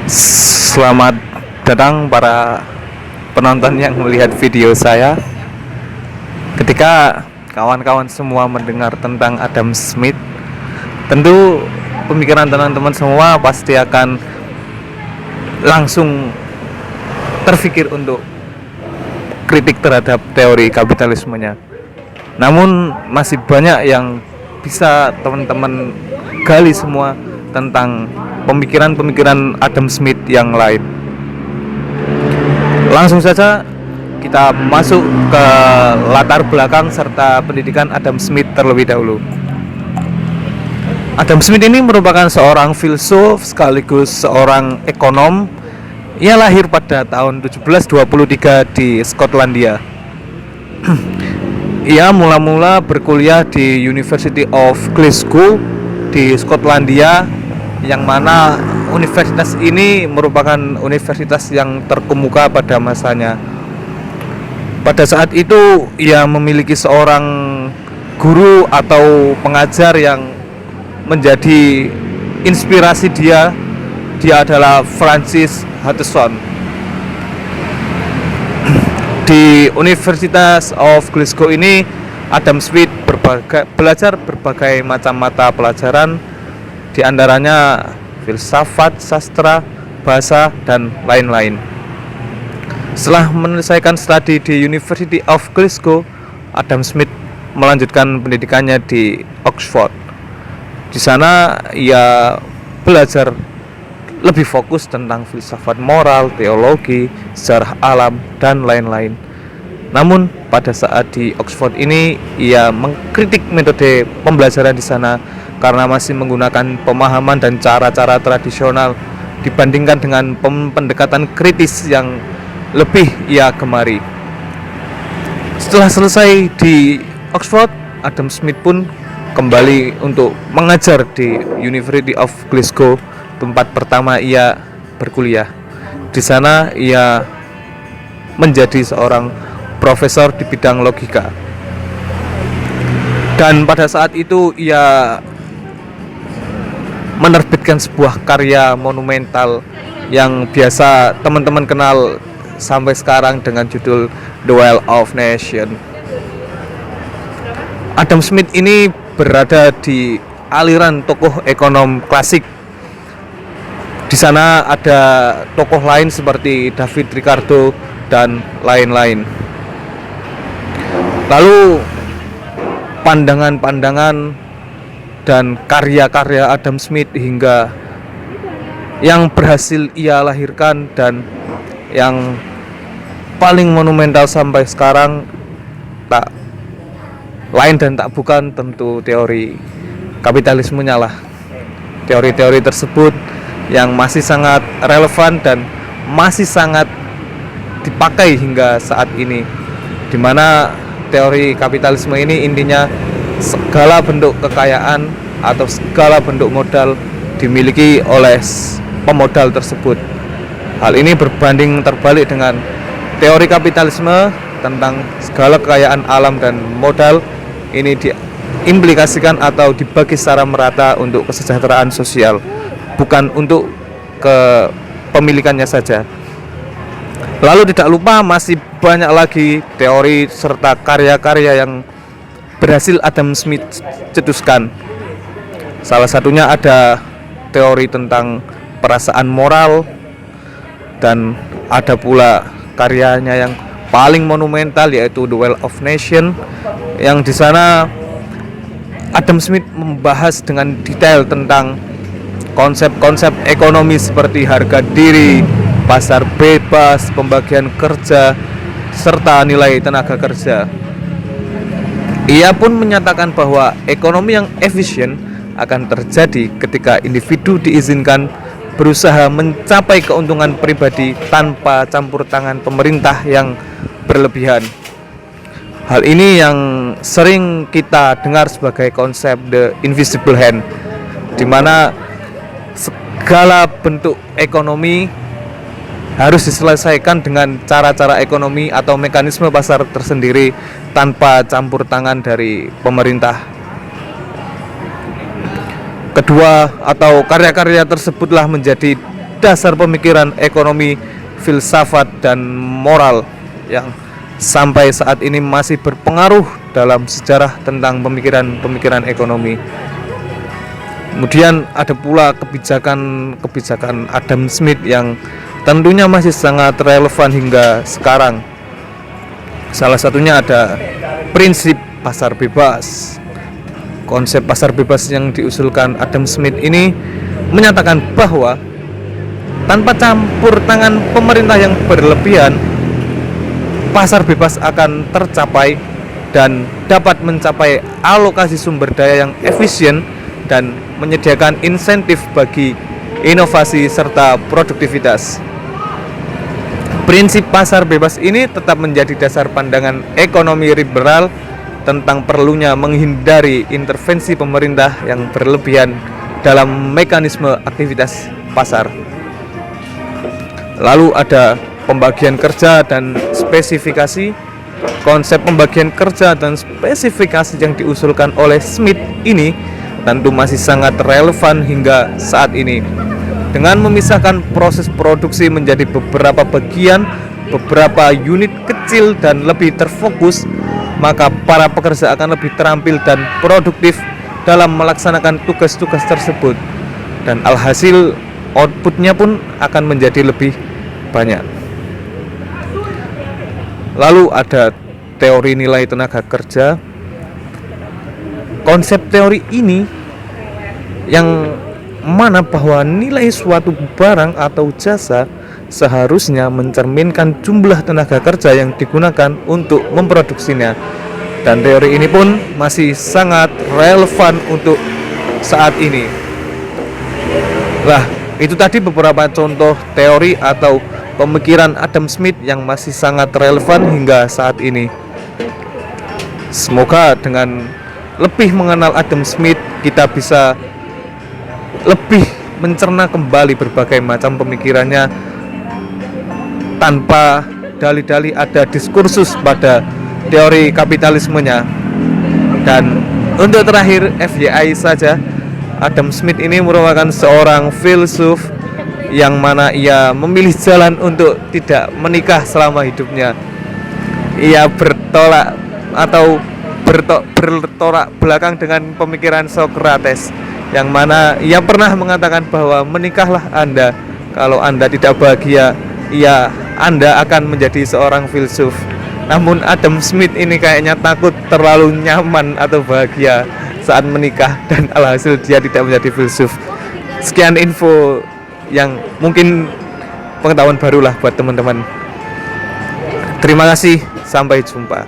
Selamat datang para penonton yang melihat video saya. Ketika kawan-kawan semua mendengar tentang Adam Smith, tentu pemikiran teman-teman semua pasti akan langsung terfikir untuk kritik terhadap teori kapitalismenya. Namun masih banyak yang bisa teman-teman gali semua tentang pemikiran-pemikiran Adam Smith yang lain. Langsung saja kita masuk ke latar belakang serta pendidikan Adam Smith terlebih dahulu. Adam Smith ini merupakan seorang filsuf sekaligus seorang ekonom. Ia lahir pada tahun 1723 di Skotlandia. Ia mula-mula berkuliah di University of Glasgow di Skotlandia, yang mana universitas ini merupakan universitas yang terkemuka pada masanya. Pada saat itu ia memiliki seorang guru atau pengajar yang menjadi inspirasi dia. Dia adalah Francis Hutcheson. Di Universitas of Glasgow ini Adam Smith belajar berbagai macam mata pelajaran, di antaranya filsafat, sastra, bahasa, dan lain-lain. Setelah menyelesaikan studi di University of Glasgow, Adam Smith melanjutkan pendidikannya di Oxford. Di sana ia belajar lebih fokus tentang filsafat moral, teologi, sejarah alam, dan lain-lain. Namun pada saat di Oxford ini ia mengkritik metode pembelajaran di sana karena masih menggunakan pemahaman dan cara-cara tradisional dibandingkan dengan pendekatan kritis yang lebih ia gemari. Setelah selesai di Oxford, Adam Smith pun kembali untuk mengajar di University of Glasgow, tempat pertama ia berkuliah. Di sana ia menjadi seorang profesor di bidang logika. Dan pada saat itu ia menerbitkan sebuah karya monumental yang biasa teman-teman kenal sampai sekarang dengan judul The Wealth of Nations. Adam Smith ini berada di aliran tokoh ekonom klasik. Di sana ada tokoh lain seperti David Ricardo dan lain-lain. Lalu pandangan-pandangan dan karya-karya Adam Smith hingga yang berhasil ia lahirkan dan yang paling monumental sampai sekarang tak lain dan tak bukan tentu teori kapitalismenya lah. Teori-teori tersebut yang masih sangat relevan dan masih sangat dipakai hingga saat ini, di mana teori kapitalisme ini intinya segala bentuk kekayaan atau segala bentuk modal dimiliki oleh pemodal tersebut. Hal ini berbanding terbalik dengan teori kapitalisme tentang segala kekayaan alam dan modal ini diimplikasikan atau dibagi secara merata untuk kesejahteraan sosial, bukan untuk kepemilikannya saja. Lalu tidak lupa masih banyak lagi teori serta karya-karya yang berhasil Adam Smith cetuskan. Salah satunya ada teori tentang perasaan moral, dan ada pula karyanya yang paling monumental yaitu The Wealth of Nations, yang di sana Adam Smith membahas dengan detail tentang konsep-konsep ekonomi seperti harga diri, pasar bebas, pembagian kerja, serta nilai tenaga kerja. Ia pun menyatakan bahwa ekonomi yang efisien akan terjadi ketika individu diizinkan berusaha mencapai keuntungan pribadi tanpa campur tangan pemerintah yang berlebihan. Hal ini yang sering kita dengar sebagai konsep the invisible hand, di mana segala bentuk ekonomi harus diselesaikan dengan cara-cara ekonomi atau mekanisme pasar tersendiri tanpa campur tangan dari pemerintah. Kedua atau karya-karya tersebutlah menjadi dasar pemikiran ekonomi, filsafat, dan moral yang sampai saat ini masih berpengaruh dalam sejarah tentang pemikiran ekonomi. Kemudian ada pula kebijakan Adam Smith yang tentunya masih sangat relevan hingga sekarang. Salah satunya ada prinsip pasar bebas. Konsep pasar bebas yang diusulkan Adam Smith ini menyatakan bahwa tanpa campur tangan pemerintah yang berlebihan, pasar bebas akan tercapai dan dapat mencapai alokasi sumber daya yang efisien dan menyediakan insentif bagi inovasi serta produktivitas. Prinsip pasar bebas ini tetap menjadi dasar pandangan ekonomi liberal tentang perlunya menghindari intervensi pemerintah yang berlebihan dalam mekanisme aktivitas pasar. Lalu ada pembagian kerja dan spesifikasi. Konsep pembagian kerja dan spesifikasi yang diusulkan oleh Smith ini tentu masih sangat relevan hingga saat ini. Dengan memisahkan proses produksi menjadi beberapa bagian, beberapa unit kecil dan lebih terfokus, maka para pekerja akan lebih terampil dan produktif dalam melaksanakan tugas-tugas tersebut, dan alhasil outputnya pun akan menjadi lebih banyak. Lalu ada teori nilai tenaga kerja. Konsep teori ini yang mana bahwa nilai suatu barang atau jasa seharusnya mencerminkan jumlah tenaga kerja yang digunakan untuk memproduksinya. Dan teori ini pun masih sangat relevan untuk saat ini. Nah, itu tadi beberapa contoh teori atau pemikiran Adam Smith yang masih sangat relevan hingga saat ini. Semoga dengan lebih mengenal Adam Smith, kita bisa lebih mencerna kembali berbagai macam pemikirannya tanpa dalih-dalih ada diskursus pada teori kapitalismenya. Dan untuk terakhir, FYI saja, Adam Smith ini merupakan seorang filsuf yang mana ia memilih jalan untuk tidak menikah selama hidupnya. Ia bertolak belakang dengan pemikiran Socrates, yang mana ia pernah mengatakan bahwa menikahlah Anda, kalau Anda tidak bahagia, Anda akan menjadi seorang filsuf. Namun Adam Smith ini kayaknya takut terlalu nyaman atau bahagia saat menikah, dan alhasil dia tidak menjadi filsuf. Sekian info yang mungkin pengetahuan barulah buat teman-teman. Terima kasih, sampai jumpa.